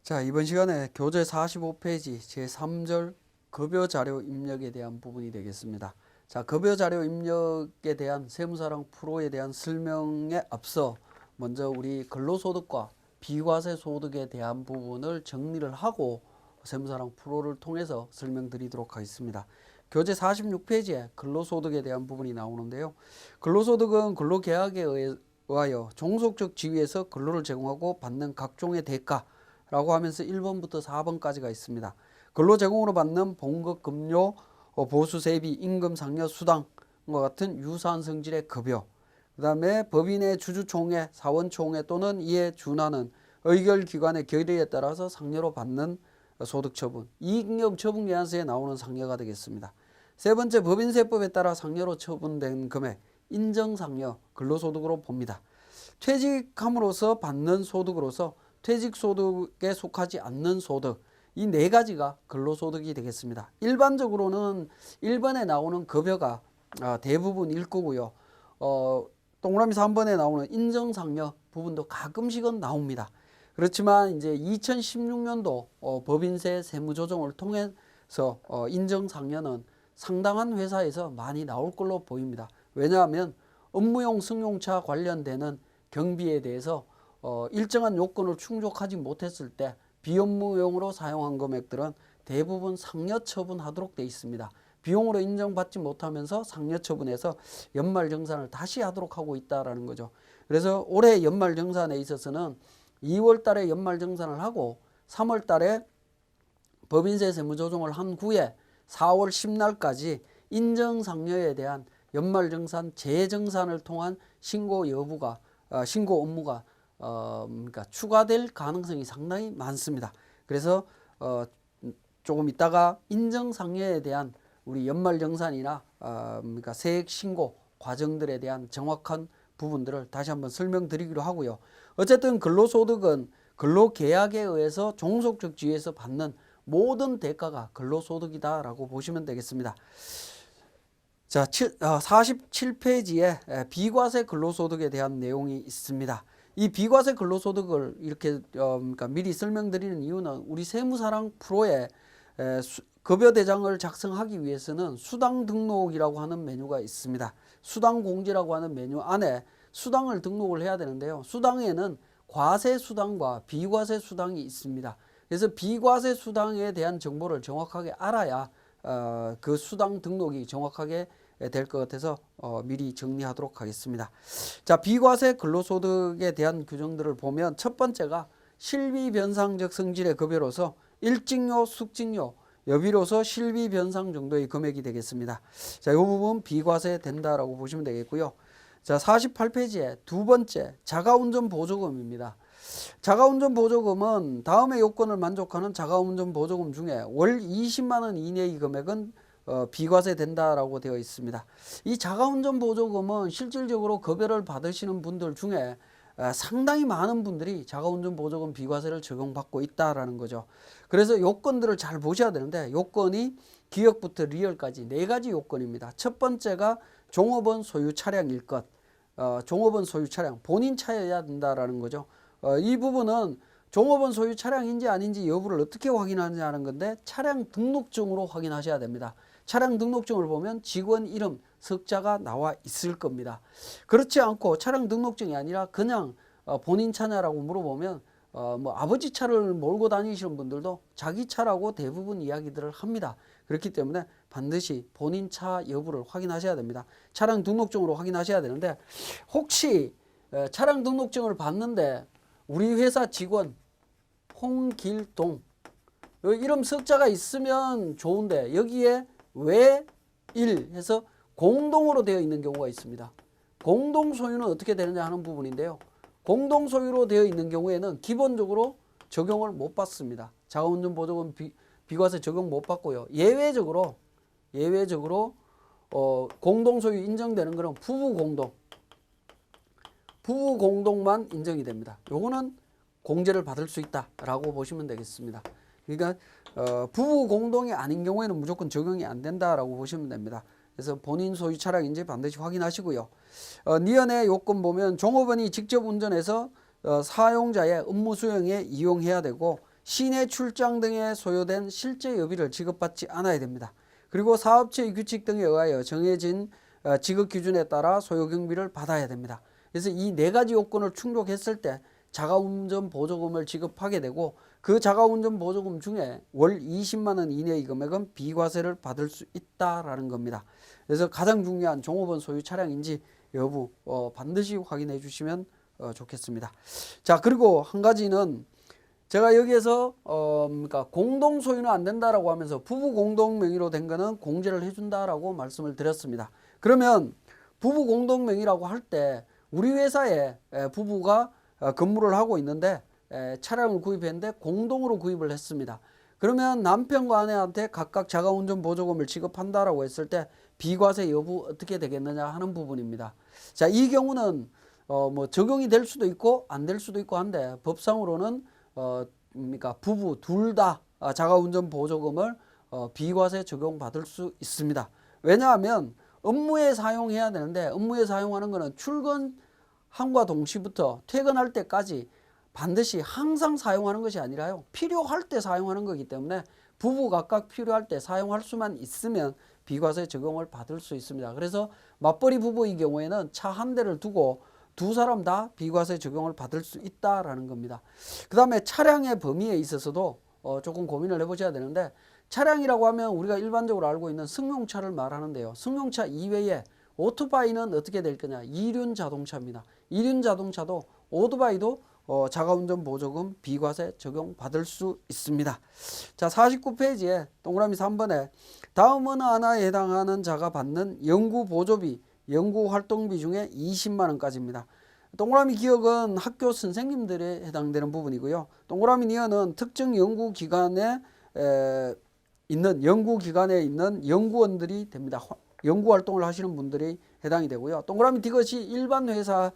자, 이번 시간에 교재 45페이지 제3절 급여 자료 입력에 대한 부분이 되겠습니다. 자, 급여 자료 입력에 대한 세무사랑 프로에 대한 설명에 앞서 먼저 우리 근로소득과 비과세 소득에 대한 부분을 정리를 하고 세무사랑 프로를 통해서 설명드리도록 하겠습니다. 교재 46페이지에 근로소득에 대한 부분이 나오는데요. 근로소득은 근로계약에 의하여 종속적 지위에서 근로를 제공하고 받는 각종의 대가 라고 하면서 1번부터 4번까지가 있습니다. 근로 제공으로 받는 봉급, 급료, 보수, 세비, 임금, 상여, 수당과 같은 유사한 성질의 급여, 그 다음에 법인의 주주총회, 사원총회 또는 이에 준하는 의결기관의 결의에 따라서 상여로 받는 소득처분, 이익잉여 처분계산서에 나오는 상여가 되겠습니다. 세 번째, 법인세법에 따라 상여로 처분된 금액, 인정상여, 근로소득으로 봅니다. 퇴직함으로써 받는 소득으로서 퇴직소득에 속하지 않는 소득, 이 네 가지가 근로소득이 되겠습니다. 일반적으로는 1번에 나오는 급여가 대부분 일거고요. 동그라미 3번에 나오는 인정상여 부분도 가끔씩은 나옵니다. 그렇지만 이제 2016년도 법인세 세무조정을 통해서 인정상여는 상당한 회사에서 많이 나올 걸로 보입니다. 왜냐하면 업무용 승용차 관련되는 경비에 대해서 일정한 요건을 충족하지 못했을 때 비업무용으로 사용한 금액들은 대부분 상여 처분하도록 되어 있습니다. 비용으로 인정받지 못하면서 상여 처분해서 연말정산을 다시 하도록 하고 있다는 거죠. 그래서 올해 연말정산에 있어서는 2월 달에 연말정산을 하고 3월 달에 법인세 세무조정을 한 후에 4월 10날까지 인정상여에 대한 연말정산 재정산을 통한 신고 여부가 신고 업무가 그러니까 추가될 가능성이 상당히 많습니다. 그래서 조금 있다가 인정상여에 대한 우리 연말정산이나 그러니까 세액 신고 과정들에 대한 정확한 부분들을 다시 한번 설명드리기로 하고요. 어쨌든 근로소득은 근로계약에 의해서 종속적 지위에서 받는 모든 대가가 근로소득이다라고 보시면 되겠습니다. 자, 47페이지에 비과세 근로소득에 대한 내용이 있습니다. 이 비과세 근로소득을 이렇게 그러니까 미리 설명드리는 이유는 우리 세무사랑 프로에 급여대장을 작성하기 위해서는 수당 등록이라고 하는 메뉴가 있습니다. 수당 공지라고 하는 메뉴 안에 수당을 등록을 해야 되는데요. 수당에는 과세 수당과 비과세 수당이 있습니다. 그래서 비과세 수당에 대한 정보를 정확하게 알아야 그 수당 등록이 정확하게 될 것 같아서 미리 정리하도록 하겠습니다. 자, 비과세 근로소득에 대한 규정들을 보면 첫 번째가 실비변상적 성질의 급여로서 일직료, 숙직료, 여비로서 실비변상 정도의 금액이 되겠습니다. 자, 이 부분 비과세 된다라고 보시면 되겠고요. 자, 48페이지에 두 번째 자가운전 보조금입니다. 자가운전 보조금은 다음의 요건을 만족하는 자가운전 보조금 중에 월 20만 원 이내의 금액은 비과세 된다라고 되어 있습니다. 이 자가운전 보조금은 실질적으로 급여를 받으시는 분들 중에 상당히 많은 분들이 자가운전 보조금 비과세를 적용받고 있다라는 거죠. 그래서 요건들을 잘 보셔야 되는데 요건이 기역부터 리얼까지 네 가지 요건입니다. 첫 번째가 종업원 소유 차량일 것. 종업원 소유 차량 본인 차여야 된다라는 거죠. 이 부분은 종업원 소유 차량인지 아닌지 여부를 어떻게 확인하느냐는 건데 차량 등록증으로 확인하셔야 됩니다. 차량 등록증을 보면 직원 이름, 석자가 나와 있을 겁니다. 그렇지 않고 차량 등록증이 아니라 그냥 본인 차냐라고 물어보면 뭐 아버지 차를 몰고 다니시는 분들도 자기 차라고 대부분 이야기들을 합니다. 그렇기 때문에 반드시 본인 차 여부를 확인하셔야 됩니다. 차량 등록증으로 확인하셔야 되는데 혹시 차량 등록증을 봤는데 우리 회사 직원 홍길동 이름 석자가 있으면 좋은데 여기에 왜 일 해서 공동으로 되어 있는 경우가 있습니다. 공동 소유는 어떻게 되느냐 하는 부분인데요. 공동 소유로 되어 있는 경우에는 기본적으로 적용을 못 받습니다. 자가운전 보조금 비과세 적용 못 받고요. 예외적으로 공동 소유 인정되는 것은 부부 공동만 인정이 됩니다. 요거는 공제를 받을 수 있다라고 보시면 되겠습니다. 그러니까 부부 공동이 아닌 경우에는 무조건 적용이 안 된다라고 보시면 됩니다. 그래서 본인 소유 차량인지 반드시 확인하시고요. 니은의 요건 보면 종업원이 직접 운전해서 사용자의 업무 수행에 이용해야 되고 시내 출장 등에 소요된 실제 여비를 지급받지 않아야 됩니다. 그리고 사업체의 규칙 등에 의하여 정해진 지급 기준에 따라 소요 경비를 받아야 됩니다. 그래서 이 네 가지 요건을 충족했을 때 자가운전 보조금을 지급하게 되고, 그 자가운전 보조금 중에 월 20만 원 이내의 금액은 비과세를 받을 수 있다라는 겁니다. 그래서 가장 중요한 종업원 소유 차량인지 여부 반드시 확인해 주시면 좋겠습니다. 자, 그리고 한 가지는 제가 여기에서 그러니까 공동 소유는 안 된다라고 하면서 부부 공동 명의로 된 거는 공제를 해준다라고 말씀을 드렸습니다. 그러면 부부 공동 명의라고 할 때 우리 회사에 부부가 근무를 하고 있는데 차량을 구입했는데 공동으로 구입을 했습니다. 그러면 남편과 아내한테 각각 자가운전 보조금을 지급한다라고 했을 때 비과세 여부 어떻게 되겠느냐 하는 부분입니다. 자, 이 경우는 뭐 적용이 될 수도 있고 안 될 수도 있고 한데, 법상으로는 그러니까 부부 둘 다 자가운전 보조금을 비과세 적용받을 수 있습니다. 왜냐하면 업무에 사용해야 되는데, 업무에 사용하는 것은 출근함과 동시부터 퇴근할 때까지 반드시 항상 사용하는 것이 아니라요, 필요할 때 사용하는 거기 때문에 부부 각각 필요할 때 사용할 수만 있으면 비과세 적용을 받을 수 있습니다. 그래서 맞벌이 부부의 경우에는 차 한 대를 두고 두 사람 다 비과세 적용을 받을 수 있다라는 겁니다. 그 다음에 차량의 범위에 있어서도 조금 고민을 해보셔야 되는데, 차량이라고 하면 우리가 일반적으로 알고 있는 승용차를 말하는데요, 승용차 이외에 오토바이는 어떻게 될 거냐, 이륜 자동차입니다. 이륜 자동차도 오토바이도 자가운전 보조금 비과세 적용받을 수 있습니다. 자, 49페이지에 동그라미 3번에 다음 어느 하나에 해당하는 자가 받는 연구보조비, 연구활동비 중에 20만 원까지입니다. 동그라미 기억은 학교 선생님들에 해당되는 부분이고요. 동그라미 니은은 특정 연구기관에 있는 연구원들이 됩니다. 연구활동을 하시는 분들이 해당이 되고요. 동그라미 디귿이 일반 회사의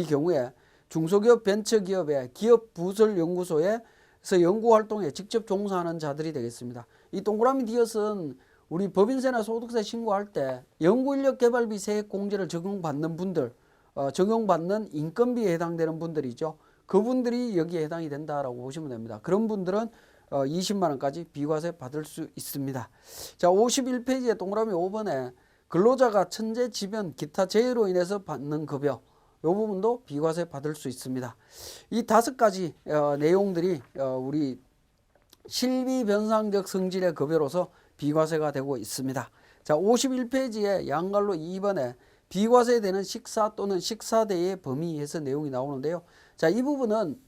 경우에 중소기업 벤처기업의 기업 부설 연구소에서 연구활동에 직접 종사하는 자들이 되겠습니다. 이 동그라미 디귿은 우리 법인세나 소득세 신고할 때 연구인력 개발비 세액 공제를 적용받는 분들, 적용받는 인건비에 해당되는 분들이죠. 그분들이 여기에 해당이 된다라고 보시면 됩니다. 그런 분들은 20만 원까지 비과세 받을 수 있습니다. 자, 51페이지에 동그라미 5번에 근로자가 천재지변 기타 재해로 인해서 받는 급여, 이 부분도 비과세 받을 수 있습니다. 이 5가지 내용들이 우리 실비변상적 성질의 급여로서 비과세가 되고 있습니다. 자, 51페이지에 양갈로 2번에 비과세되는 식사 또는 식사대의 범위에서 내용이 나오는데요. 자, 이 부분은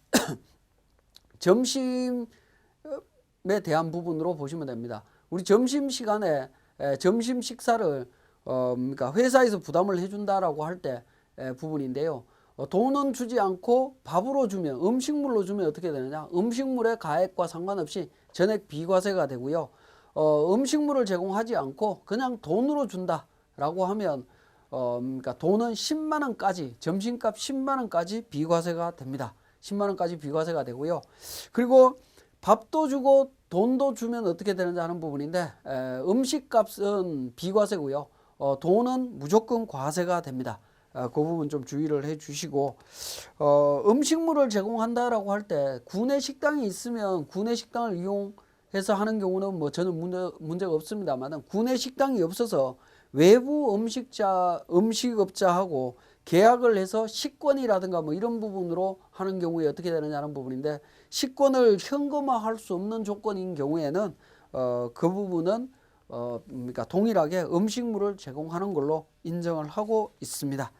점심에 대한 부분으로 보시면 됩니다. 우리 점심시간에 점심 식사를 그러니까 회사에서 부담을 해준다라고 할 때 부분인데요. 돈은 주지 않고 밥으로 주면, 음식물로 주면 어떻게 되느냐, 음식물의 가액과 상관없이 전액 비과세가 되고요. 음식물을 제공하지 않고 그냥 돈으로 준다라고 하면 그러니까 돈은 10만 원까지, 점심값 10만 원까지 비과세가 됩니다. 10만 원까지 비과세가 되고요. 그리고 밥도 주고 돈도 주면 어떻게 되는지 하는 부분인데, 음식값은 비과세고요. 돈은 무조건 과세가 됩니다. 그 부분 좀 주의를 해 주시고, 음식물을 제공한다라고 할 때 구내 식당이 있으면 구내 식당을 이용해서 하는 경우는 뭐 저는 문제가 없습니다만, 구내 식당이 없어서 외부 음식업자하고 계약을 해서 식권이라든가 뭐 이런 부분으로 하는 경우에 어떻게 되느냐는 부분인데, 식권을 현금화할 수 없는 조건인 경우에는 그 부분은 그러니까 동일하게 음식물을 제공하는 걸로 인정을 하고 있습니다.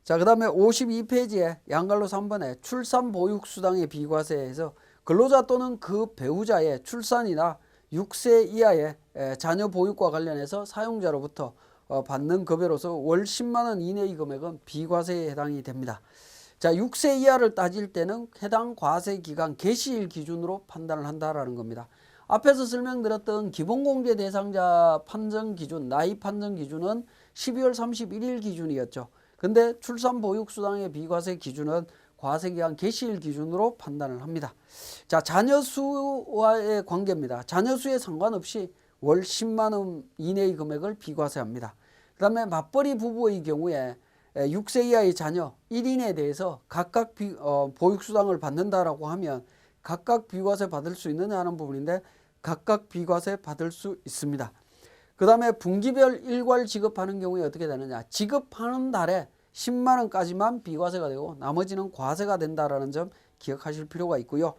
자, 그 다음에 52페이지에 양갈로 3번에 출산보육수당의 비과세에서 근로자 또는 그 배우자의 출산이나 6세 이하의 자녀 보육과 관련해서 사용자로부터 받는 급여로서 월 10만 원 이내의 금액은 비과세에 해당이 됩니다. 자, 6세 이하를 따질 때는 해당 과세 기간 개시일 기준으로 판단을 한다라는 겁니다. 앞에서 설명드렸던 기본공제 대상자 판정 기준, 나이 판정 기준은 12월 31일 기준이었죠. 근데 출산보육수당의 비과세 기준은 과세기간 개시일 기준으로 판단을 합니다. 자, 자녀수와의 관계입니다. 자녀수에 상관없이 월 10만 원 이내의 금액을 비과세합니다. 그 다음에 맞벌이 부부의 경우에 6세 이하의 자녀 1인에 대해서 각각 보육수당을 받는다라고 하면 각각 비과세 받을 수 있느냐 하는 부분인데 각각 비과세 받을 수 있습니다. 그 다음에 분기별 일괄 지급하는 경우에 어떻게 되느냐. 지급하는 달에 10만 원까지만 비과세가 되고 나머지는 과세가 된다라는 점 기억하실 필요가 있고요.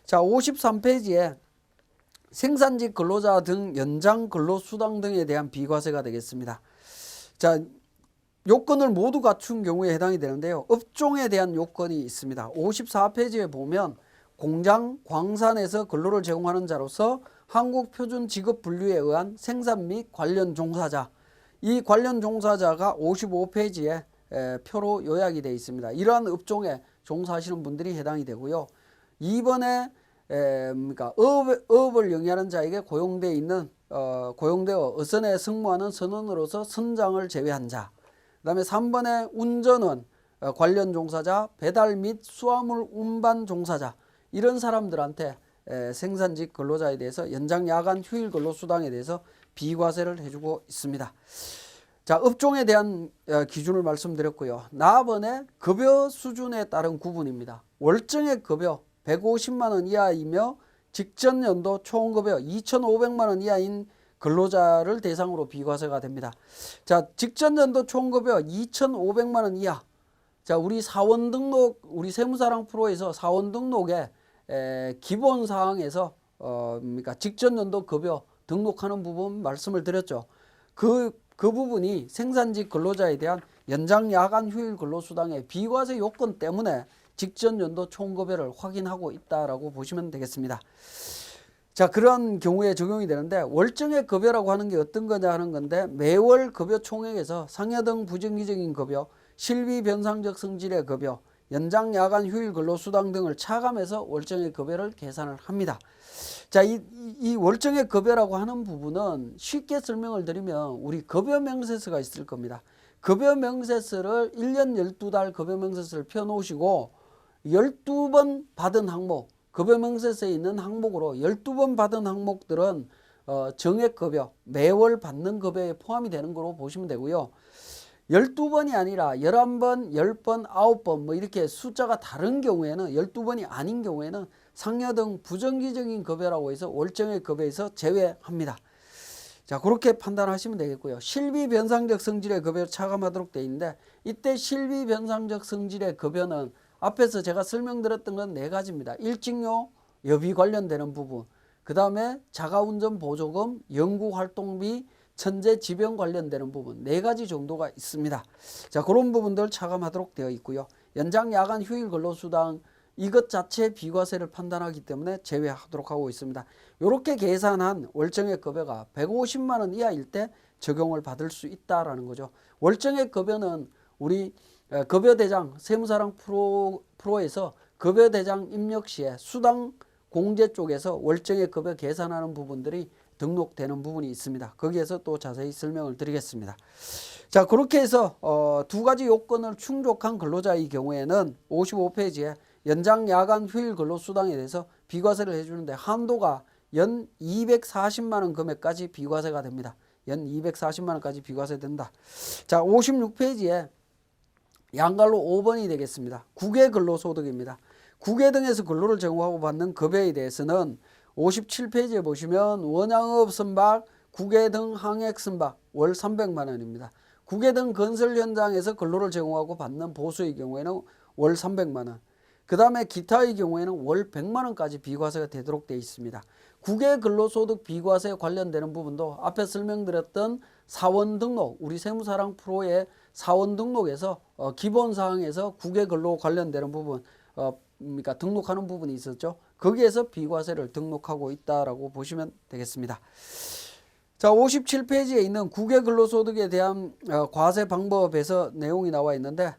자, 53페이지에 생산직 근로자 등 연장 근로수당 등에 대한 비과세가 되겠습니다. 자, 요건을 모두 갖춘 경우에 해당이 되는데요. 업종에 대한 요건이 있습니다. 54페이지에 보면 공장, 광산에서 근로를 제공하는 자로서 한국표준직업분류에 의한 생산 및 관련 종사자, 이 관련 종사자가 55페이지에 표로 요약이 되어 있습니다. 이러한 업종에 종사하시는 분들이 해당이 되고요. 2번에 그러니까 어업을 영위하는 자에게 고용되어 있는 고용되어 어선에 승무하는 선원으로서 선장을 제외한 자. 그 다음에 3번에 운전원 관련 종사자, 배달 및 수화물 운반 종사자, 이런 사람들한테 생산직 근로자에 대해서 연장 야간 휴일 근로 수당에 대해서 비과세를 해주고 있습니다. 자, 업종에 대한 기준을 말씀드렸고요. 나번에 급여 수준에 따른 구분입니다. 월정액 급여 150만 원 이하이며 직전 연도 총급여 2,500만 원 이하인 근로자를 대상으로 비과세가 됩니다. 자, 직전 연도 총급여 2,500만 원 이하. 자, 우리 사원 등록, 우리 세무사랑 프로에서 사원 등록에 기본 사항에서 그러니까 직전 연도 급여 등록하는 부분 말씀을 드렸죠. 그 부분이 생산직 근로자에 대한 연장 야간 휴일 근로수당의 비과세 요건 때문에 직전 연도 총급여를 확인하고 있다라고 보시면 되겠습니다. 자, 그런 경우에 적용이 되는데 월정액 급여라고 하는 게 어떤 거냐 하는 건데 매월 급여 총액에서 상여 등 부정기적인 급여, 실비 변상적 성질의 급여, 연장 야간 휴일 근로수당 등을 차감해서 월정액 급여를 계산을 합니다. 자, 이 월정액 급여라고 하는 부분은 쉽게 설명을 드리면 우리 급여 명세서가 있을 겁니다. 급여 명세서를 1년 12달 급여 명세서를 펴놓으시고 12번 받은 항목, 급여 명세서에 있는 항목으로 12번 받은 항목들은 정액급여, 매월 받는 급여에 포함이 되는 거로 보시면 되고요. 12번이 아니라 11번, 10번, 9번 뭐 이렇게 숫자가 다른 경우에는 12번이 아닌 경우에는 상여 등 부정기적인 급여라고 해서 월정액 급여에서 제외합니다. 자, 그렇게 판단하시면 되겠고요. 실비 변상적 성질의 급여를 차감하도록 되어 있는데 이때 실비 변상적 성질의 급여는 앞에서 제가 설명드렸던 건 4가지입니다. 일직료, 여비 관련되는 부분, 그 다음에 자가운전 보조금, 연구활동비, 천재지병 관련되는 부분 4가지 정도가 있습니다. 자, 그런 부분들 차감하도록 되어 있고요. 연장 야간 휴일 근로수당 이것 자체 비과세를 판단하기 때문에 제외하도록 하고 있습니다. 이렇게 계산한 월정액 급여가 150만 원 이하일 때 적용을 받을 수 있다라는 거죠. 월정액 급여는 우리 급여대장 세무사랑 프로에서 급여대장 입력 시에 수당 공제 쪽에서 월정액 급여 계산하는 부분들이 등록되는 부분이 있습니다. 거기에서 또 자세히 설명을 드리겠습니다. 자, 그렇게 해서 2가지 요건을 충족한 근로자의 경우에는 55페이지에 연장 야간 휴일 근로수당에 대해서 비과세를 해주는데 한도가 연 240만 원 금액까지 비과세가 됩니다. 연 240만 원까지 비과세 된다. 자, 56페이지에 양갈로 5번이 되겠습니다. 국외 근로소득입니다. 국외 등에서 근로를 제공하고 받는 급여에 대해서는 57페이지에 보시면 원양업 선박, 국외 등 항액 선박 월 300만 원입니다. 국외 등 건설 현장에서 근로를 제공하고 받는 보수의 경우에는 월 300만 원. 그 다음에 기타의 경우에는 월 100만 원까지 비과세가 되도록 되어 있습니다. 국외 근로소득 비과세 관련되는 부분도 앞에 설명드렸던 사원 등록, 우리 세무사랑 프로의 사원 등록에서 기본사항에서 국외 근로 관련되는 부분, 그러니까 등록하는 부분이 있었죠. 거기에서 비과세를 등록하고 있다라고 보시면 되겠습니다. 자, 57페이지에 있는 국외 근로소득에 대한 과세 방법에서 내용이 나와 있는데,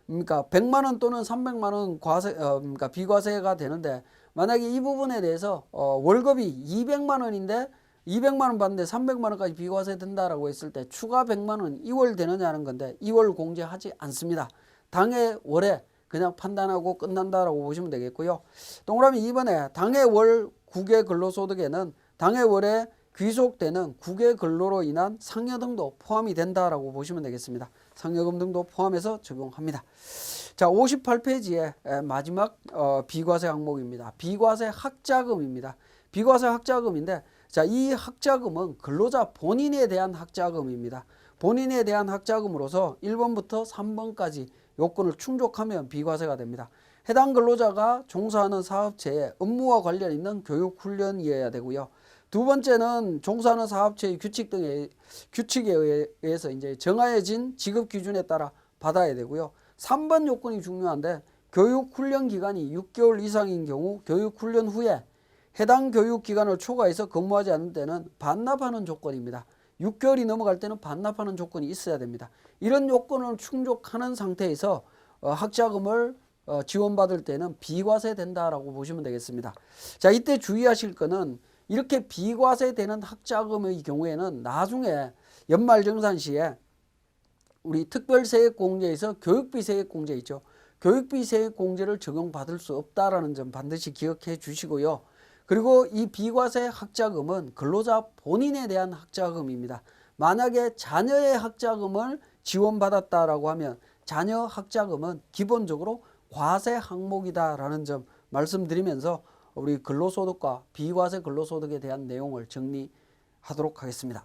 그러니까 100만 원 또는 300만 원 과세, 그러니까 비과세가 되는데 만약에 이 부분에 대해서 월급이 200만 원인데 200만 원 받는데 300만 원까지 비과세 된다라고 했을 때 추가 100만 원 2월 되느냐는 건데 2월 공제하지 않습니다. 당해 월에 그냥 판단하고 끝난다라고 보시면 되겠고요. 동그라미 2번에 당해 월 국외 근로소득에는 당해 월에 귀속되는 국외 근로로 인한 상여 등도 포함이 된다라고 보시면 되겠습니다. 상여금 등도 포함해서 적용합니다. 자, 58페이지의 마지막 비과세 항목입니다. 비과세 학자금입니다. 비과세 학자금인데, 자, 이 학자금은 근로자 본인에 대한 학자금입니다. 본인에 대한 학자금으로서 1번부터 3번까지 요건을 충족하면 비과세가 됩니다. 해당 근로자가 종사하는 사업체의 업무와 관련 있는 교육 훈련이어야 되고요. 두 번째는 종사하는 사업체의 규칙에 의해서 이제 정해진 지급 기준에 따라 받아야 되고요. 3번 요건이 중요한데, 교육 훈련 기간이 6개월 이상인 경우 교육 훈련 후에 해당 교육 기간을 초과해서 근무하지 않는 때는 반납하는 조건입니다. 6개월이 넘어갈 때는 반납하는 조건이 있어야 됩니다. 이런 요건을 충족하는 상태에서 학자금을 지원받을 때는 비과세 된다라고 보시면 되겠습니다. 자, 이때 주의하실 거는 이렇게 비과세 되는 학자금의 경우에는 나중에 연말정산 시에 우리 특별세액공제에서 교육비 세액공제 있죠. 교육비 세액공제를 적용받을 수 없다라는 점 반드시 기억해 주시고요. 그리고 이 비과세 학자금은 근로자 본인에 대한 학자금입니다. 만약에 자녀의 학자금을 지원받았다라고 하면 자녀 학자금은 기본적으로 과세 항목이다라는 점 말씀드리면서 우리 근로소득과 비과세 근로소득에 대한 내용을 정리하도록 하겠습니다.